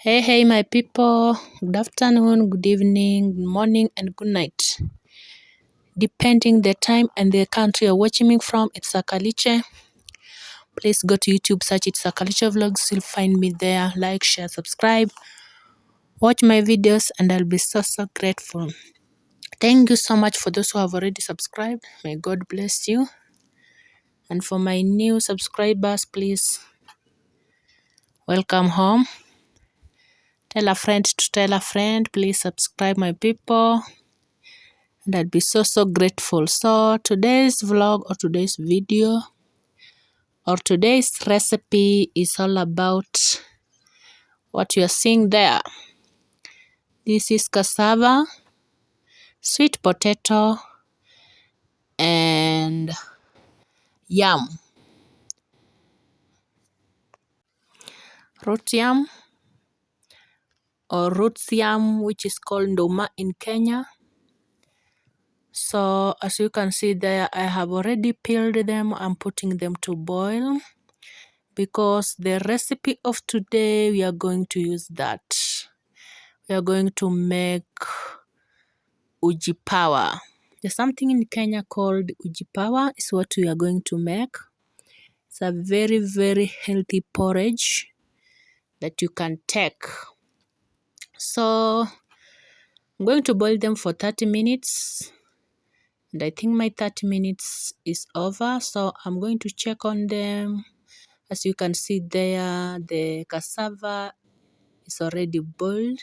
Hey, my people. Good afternoon, good evening, good morning, and good night. Depending the time and the country you're watching me from, it's Akaliche. Please go to YouTube, search it's Akaliche Vlogs. You'll find me there. Like, share, subscribe. Watch my videos, and I'll be so grateful. Thank you so much for those who have already subscribed. May God bless you. And for my new subscribers, please welcome home. Tell a friend to tell a friend. Please subscribe, my people. And I'd be so grateful. So today's vlog or today's video or today's recipe is all about what you're seeing there. This is cassava, sweet potato, and yam. Root yam or roots yam, which is called ndoma in Kenya. So as you can see there, I have already peeled them. I'm putting them to boil because the recipe of today, we are going to use that. We are going to make uji power. There's something in Kenya called uji power. Is what we are going to make. It's a very healthy porridge that you can take. So I'm going to boil them for 30 minutes. And I think my 30 minutes is over. So I'm going to check on them. As you can see there, the cassava is already boiled.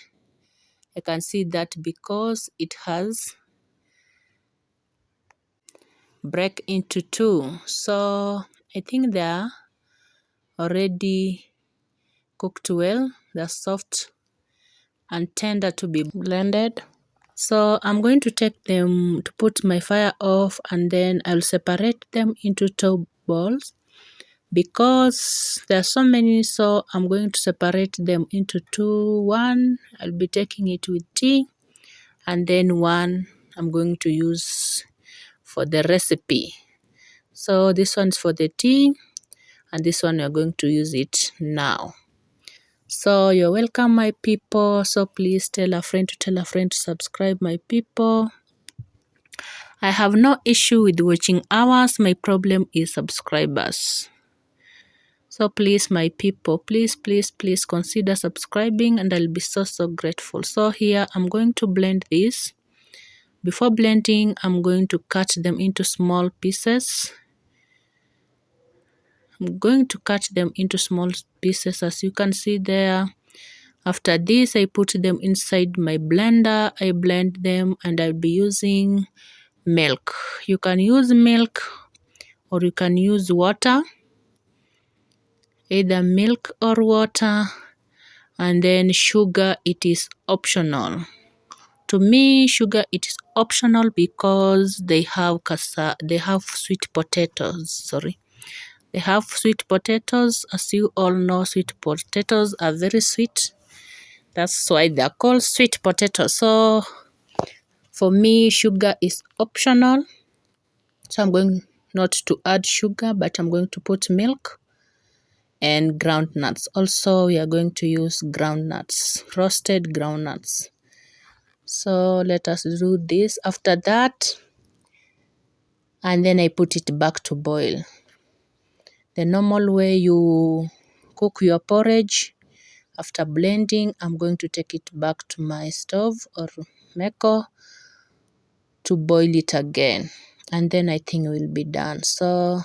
I can see that because it has break into two. So I think they are already cooked well. They're soft and tender to be blended. So I'm going to take them to put my fire off, and then I'll separate them into two bowls because there are so many. So I'm going to separate them into two. One I'll be taking it with tea, and then one I'm going to use for the recipe. So this one's for the tea, and this one we're going to use it now. So you're welcome, my people. So please tell a friend to subscribe, my people. I have no issue with watching hours. My problem is subscribers. So please, my people, please consider subscribing, and I'll be so grateful. So here I'm going to blend this. Before blending, I'm going to cut them into small pieces. I'm going to cut them into small pieces, as you can see there. After this, I put them inside my blender. I blend them, and I'll be using milk. You can use milk or you can use water, either milk or water, and then sugar, it is optional. To me, sugar, it is optional because they have sweet potatoes. They have sweet potatoes. As you all know, sweet potatoes are very sweet. That's why they're called sweet potatoes. So for me, sugar is optional. So I'm going not to add sugar, but I'm going to put milk and groundnuts. Also, we are going to use groundnuts, roasted groundnuts. So let us do this. After that, and then I put it back to boil. The normal way you cook your porridge, after blending, I'm going to take it back to my stove or meko to boil it again. And then I think we'll be done. So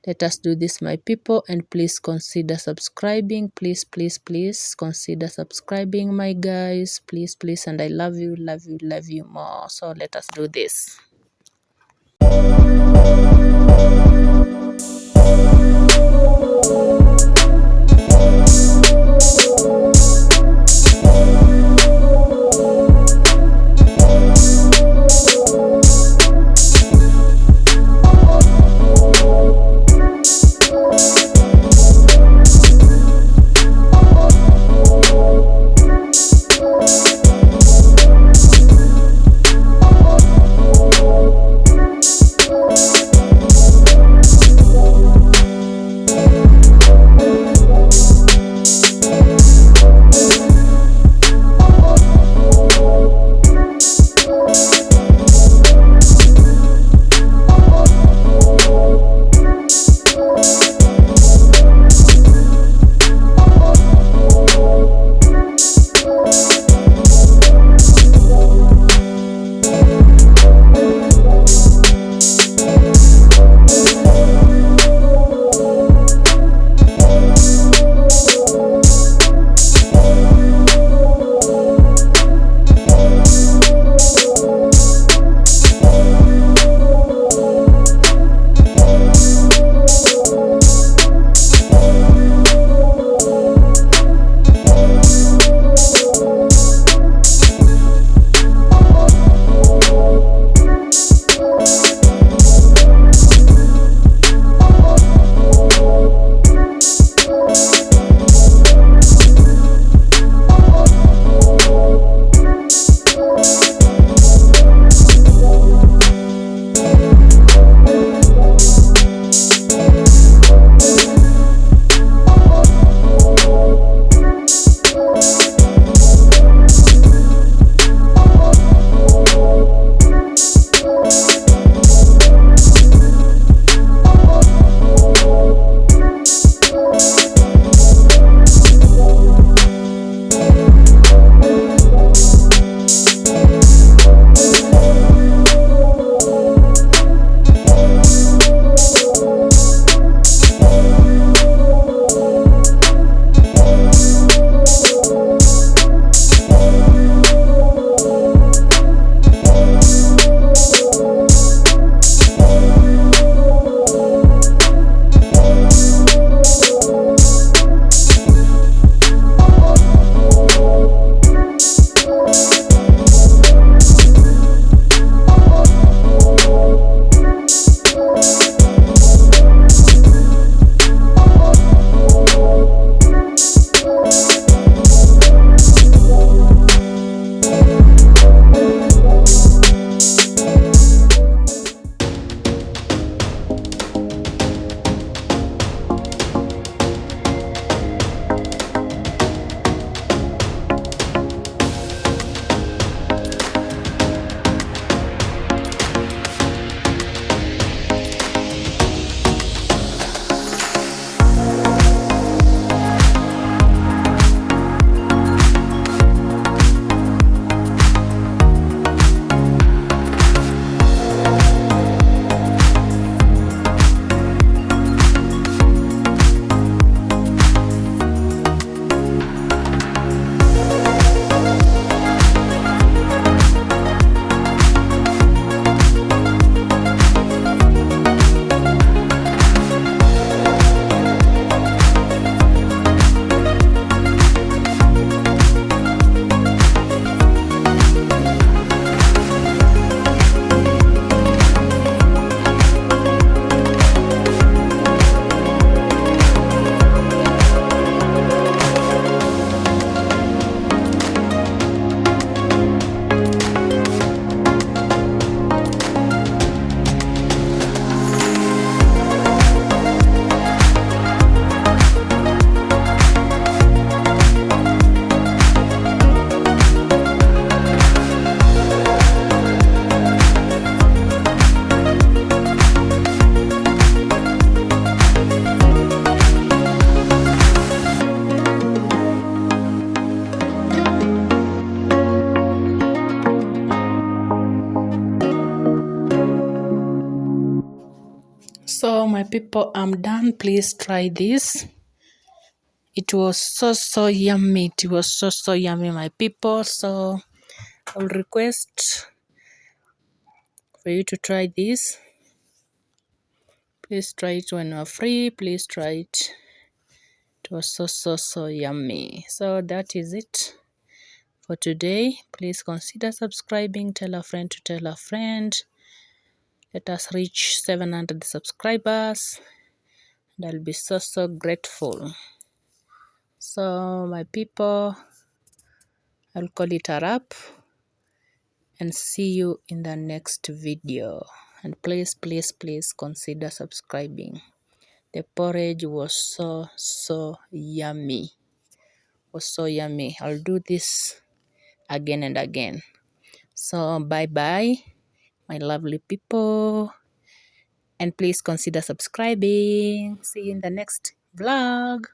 let us do this, my people, and please consider subscribing. Please consider subscribing, my guys. Please, and I love you more. So let us do this. people, I'm done. Please try this. It was so yummy. It was so yummy, my people. So I will request for you to try this. Please try it when you're free. Please try it. It was so yummy. So that is it for today. Please consider subscribing. Tell a friend to tell a friend. Let us reach 700 subscribers, and I'll be so grateful. So my people, I'll call it a wrap and see you in the next video. And please consider subscribing. The porridge was so yummy. Was so yummy. I'll do this again and again. So bye bye, my lovely people, and please consider subscribing. See you in the next vlog.